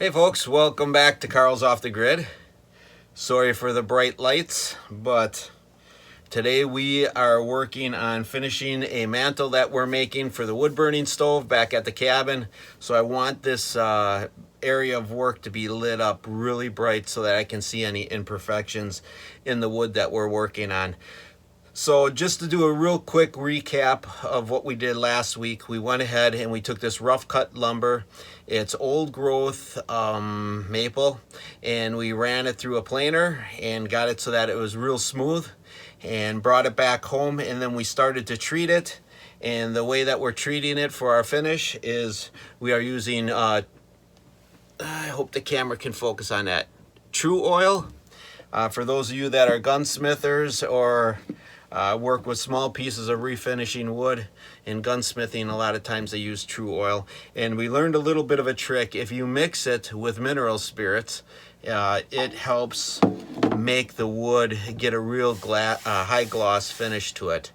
Hey folks, welcome back to Carl's Off the Grid. Sorry for the bright lights, but today we are working on finishing a mantle that we're making for the wood burning stove back at the cabin. So I want this area of work to be lit up really bright so that I can see any imperfections in the wood that we're working on. So just to do a real quick recap of what we did last week, we went ahead and we took this rough cut lumber. It's old growth maple, and we ran it through a planer and got it so that it was real smooth, and brought it back home, and then we started to treat it. And the way that we're treating it for our finish is we are using, I hope the camera can focus on that, truoil. For those of you that are gunsmithers or work with small pieces of refinishing wood. In gunsmithing, a lot of times they use truoil. And we learned a little bit of a trick. If you mix it with mineral spirits, it helps make the wood get a real high gloss finish to it.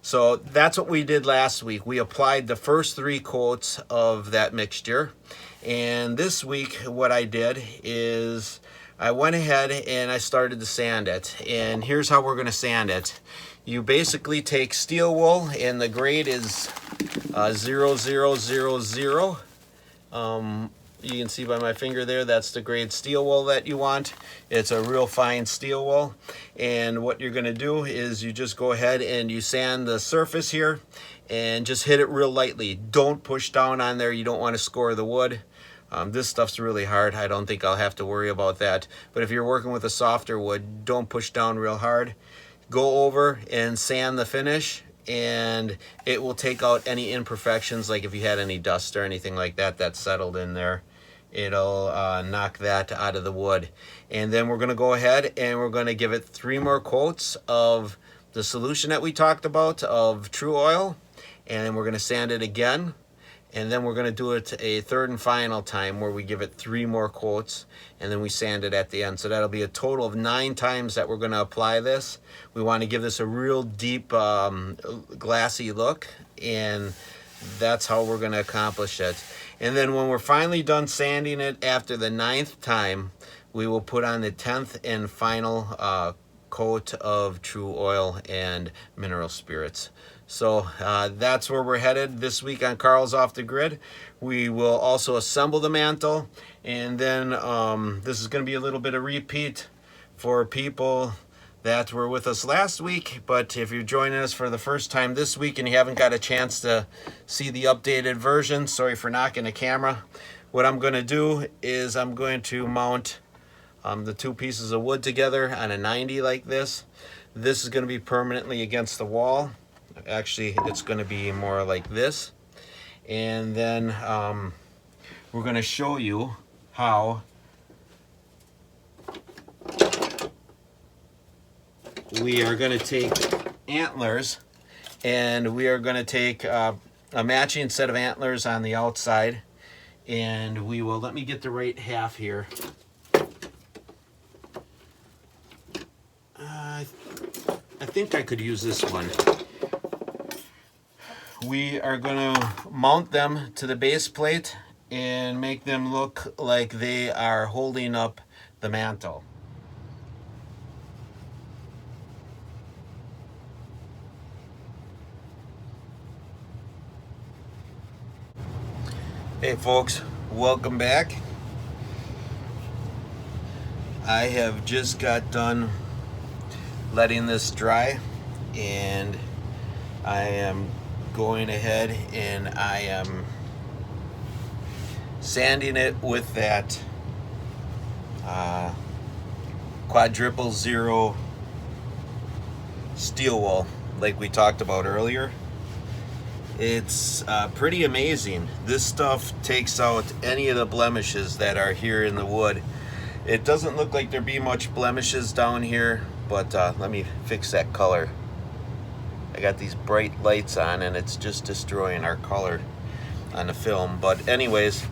So that's what we did last week. We applied the first 3 coats of that mixture. And this week what I did is I went ahead and I started to sand it. And here's how we're going to sand it. You basically take steel wool, and the grade is 0000. You can see by my finger there, that's the grade steel wool that you want. It's a real fine steel wool. And what you're going to do is you just go ahead and you sand the surface here and just hit it real lightly. Don't push down on there. You don't want to score the wood. This stuff's really hard. I don't think I'll have to worry about that. But if you're working with a softer wood, don't push down real hard. Go over and sand the finish, and it will take out any imperfections, like if you had any dust or anything like that that settled in there. It'll knock that out of the wood. And then we're going to go ahead and we're going to give it 3 more coats of the solution that we talked about of truoil, and then we're going to sand it again. And then we're going to do it a 3rd and final time where we give it 3 more coats, and then we sand it at the end. So that'll be a total of 9 times that we're going to apply this. We want to give this a real deep glassy look, and that's how we're going to accomplish it. And then when we're finally done sanding it after the 9th time, we will put on the 10th and final coat of truoil and mineral spirits. So that's where we're headed this week on Carl's Off the Grid. We will also assemble the mantle, and then this is going to be a little bit of repeat for people that were with us last week. But if you're joining us for the first time this week and you haven't got a chance to see the updated version, sorry for knocking the camera. What I'm going to do is I'm going to mount the 2 pieces of wood together on a 90 like this. This is going to be permanently against the wall. Actually, it's going to be more like this. And then we're going to show you how we are going to take antlers, and we are going to take a matching set of antlers on the outside, and we will, let me get the right half here. I think I could use this one. We are going to mount them to the base plate and make them look like they are holding up the mantle. Hey folks, welcome back. I have just got done letting this dry, and I am going ahead and I am sanding it with that quadruple 0 steel wool like we talked about earlier. It's pretty amazing. This stuff takes out any of the blemishes that are here in the wood. It doesn't look like there be much blemishes down here, but let me fix that color. I got these bright lights on and it's just destroying our color on the film. But anyways,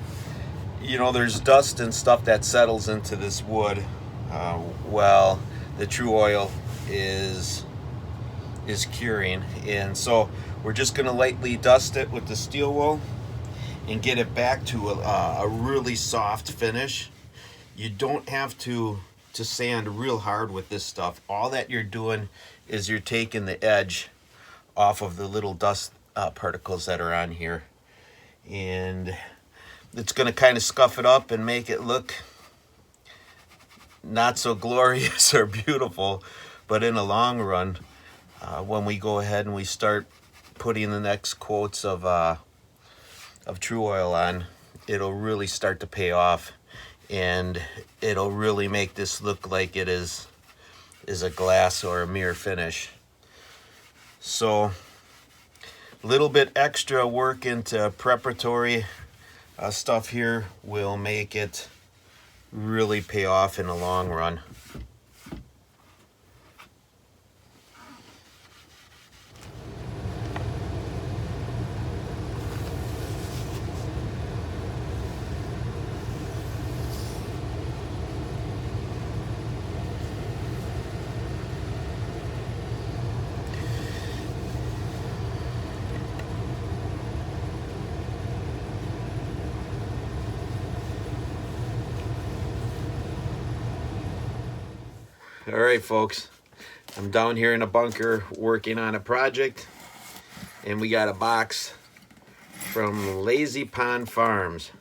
you know, there's dust and stuff that settles into this wood while the truoil is curing. And so we're just going to lightly dust it with the steel wool, and get it back to a really soft finish. You don't have to sand real hard with this stuff. All that you're doing is you're taking the edge off of the little dust particles that are on here, and it's going to kind of scuff it up and make it look not so glorious or beautiful. But in the long run, when we go ahead and we start putting the next coats of truoil on, it'll really start to pay off, and it'll really make this look like it is a glass or a mirror finish. So a little bit extra work into preparatory stuff here will make it really pay off in the long run. All right, folks, I'm down here in a bunker working on a project, and we got a box from Lazy Pond Farms.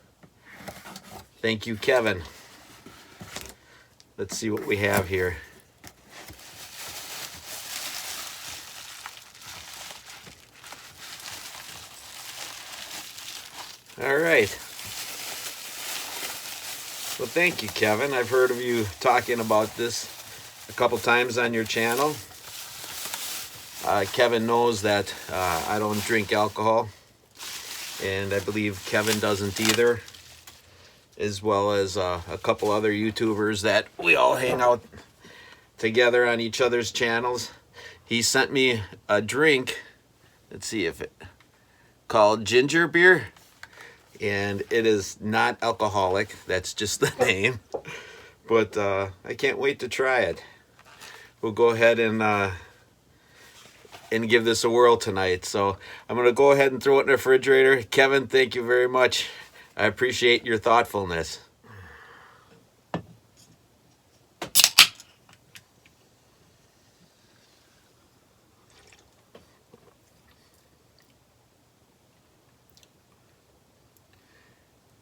Thank you, Kevin. Let's see what we have here. All right. Well, thank you, Kevin. I've heard of you talking about this a couple times on your channel. Kevin knows that I don't drink alcohol, and I believe Kevin doesn't either, as well as a couple other YouTubers that we all hang out together on each other's channels. He sent me a drink, let's see if it, called ginger beer, and it is not alcoholic, that's just the name, but I can't wait to try it. We'll go ahead and give this a whirl tonight. So I'm going to go ahead and throw it in the refrigerator. Kevin, thank you very much. I appreciate your thoughtfulness.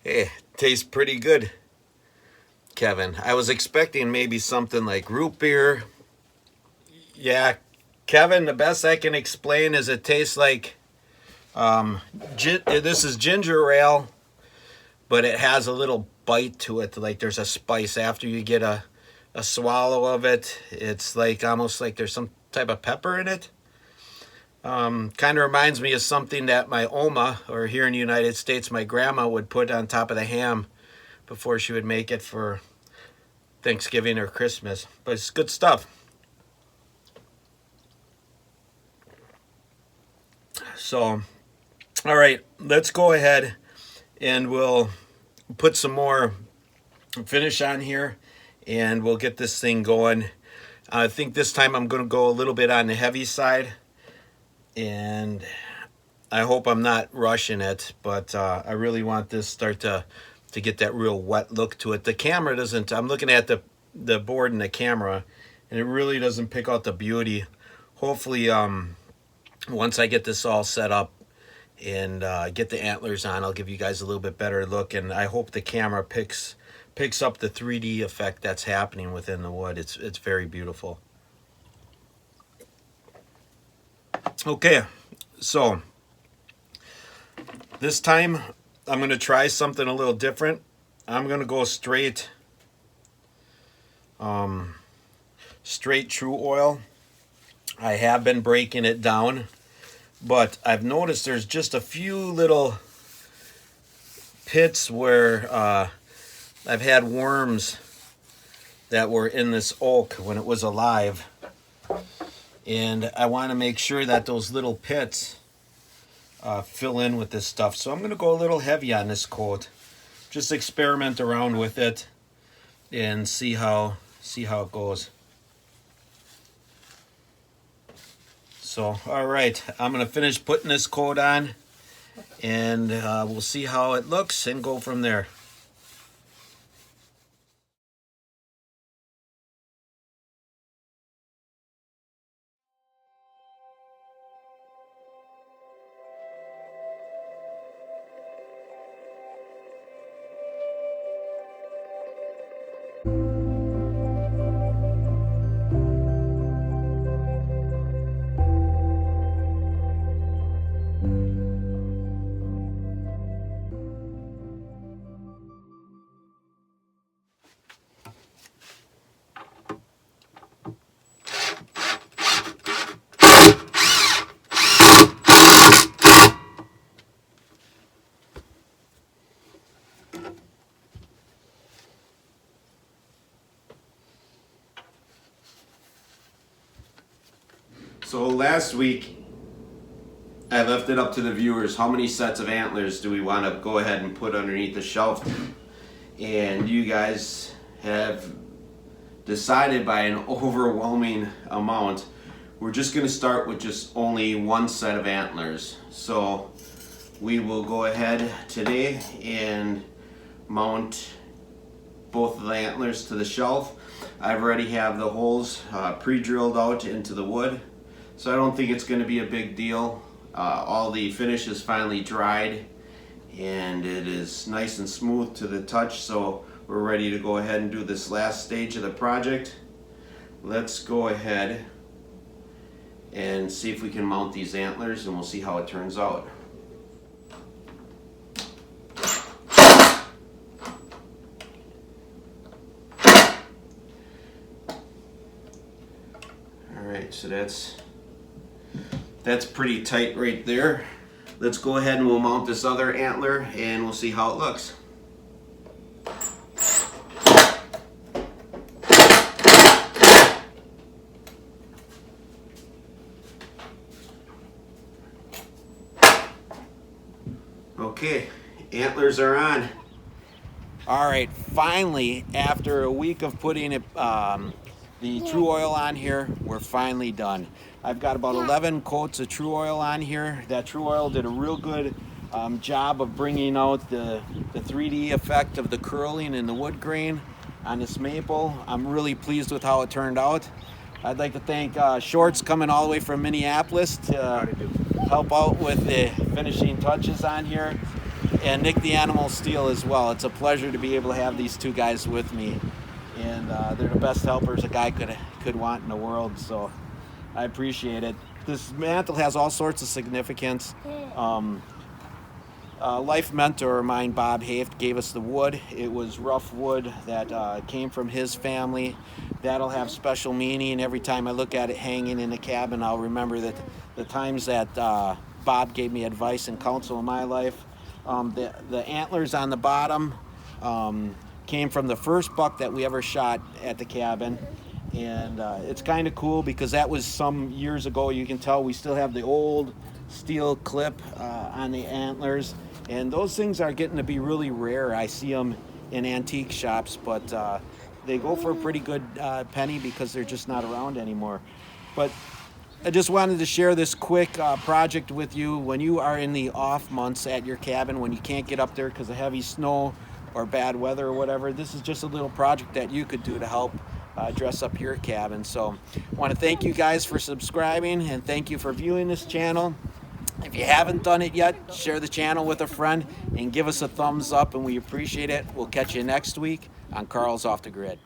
Hey, tastes pretty good, Kevin. I was expecting maybe something like root beer. Yeah, Kevin, the best I can explain is it tastes like, this is ginger ale, but it has a little bite to it, like there's a spice after you get a swallow of it. It's like almost like there's some type of pepper in it. Kind of reminds me of something that my Oma, or here in the United States, my grandma would put on top of the ham before she would make it for Thanksgiving or Christmas. But it's good stuff. So, all right, let's go ahead and we'll put some more finish on here, and we'll get this thing going. I think this time I'm going to go a little bit on the heavy side, and I hope I'm not rushing it, but I really want this start to get that real wet look to it. The camera doesn't, I'm looking at the board and the camera, and it really doesn't pick out the beauty. Hopefully, once I get this all set up and get the antlers on, I'll give you guys a little bit better look, and I hope the camera picks up the 3D effect that's happening within the wood. It's very beautiful. Okay, so this time I'm going to try something a little different. I'm going to go straight truoil. I have been breaking it down, but I've noticed there's just a few little pits where I've had worms that were in this oak when it was alive, and I want to make sure that those little pits fill in with this stuff. So I'm going to go a little heavy on this coat, just experiment around with it and see how it goes. So, all right, I'm going to finish putting this coat on, and we'll see how it looks and go from there. So last week, I left it up to the viewers, how many sets of antlers do we want to go ahead and put underneath the shelf? And you guys have decided by an overwhelming amount, we're just going to start with just only one set of antlers. So we will go ahead today and mount both of the antlers to the shelf. I've already have the holes pre-drilled out into the wood, so I don't think it's going to be a big deal. All the finish is finally dried and it is nice and smooth to the touch, so we're ready to go ahead and do this last stage of the project. Let's go ahead and see if we can mount these antlers, and we'll see how it turns out. Alright, so that's pretty tight right there. Let's go ahead and we'll mount this other antler and we'll see how it looks. Okay, antlers are on. All right, finally, after a week of putting it, the truoil on here, we're finally done. I've got about 11 coats of truoil on here. That truoil did a real good job of bringing out the 3D effect of the curling and the wood grain on this maple. I'm really pleased with how it turned out. I'd like to thank Shorts coming all the way from Minneapolis to help out with the finishing touches on here, and Nick the Animal Steel as well. It's a pleasure to be able to have these two guys with me, and they're the best helpers a guy could want in the world, so I appreciate it. This mantle has all sorts of significance. Life mentor of mine, Bob Haft, gave us the wood. It was rough wood that came from his family. That'll have special meaning. Every time I look at it hanging in the cabin, I'll remember that the times that Bob gave me advice and counsel in my life. The antlers on the bottom came from the first buck that we ever shot at the cabin. And it's kind of cool because that was some years ago. You can tell we still have the old steel clip on the antlers, and those things are getting to be really rare. I see them in antique shops, but they go for a pretty good penny because they're just not around anymore. But I just wanted to share this quick project with you. When you are in the off months at your cabin, when you can't get up there because of heavy snow or bad weather or whatever, this is just a little project that you could do to help dress up your cabin. So I want to thank you guys for subscribing, and thank you for viewing this channel. If you haven't done it yet, share the channel with a friend and give us a thumbs up, and we appreciate it. We'll catch you next week on Carl's Off the Grid.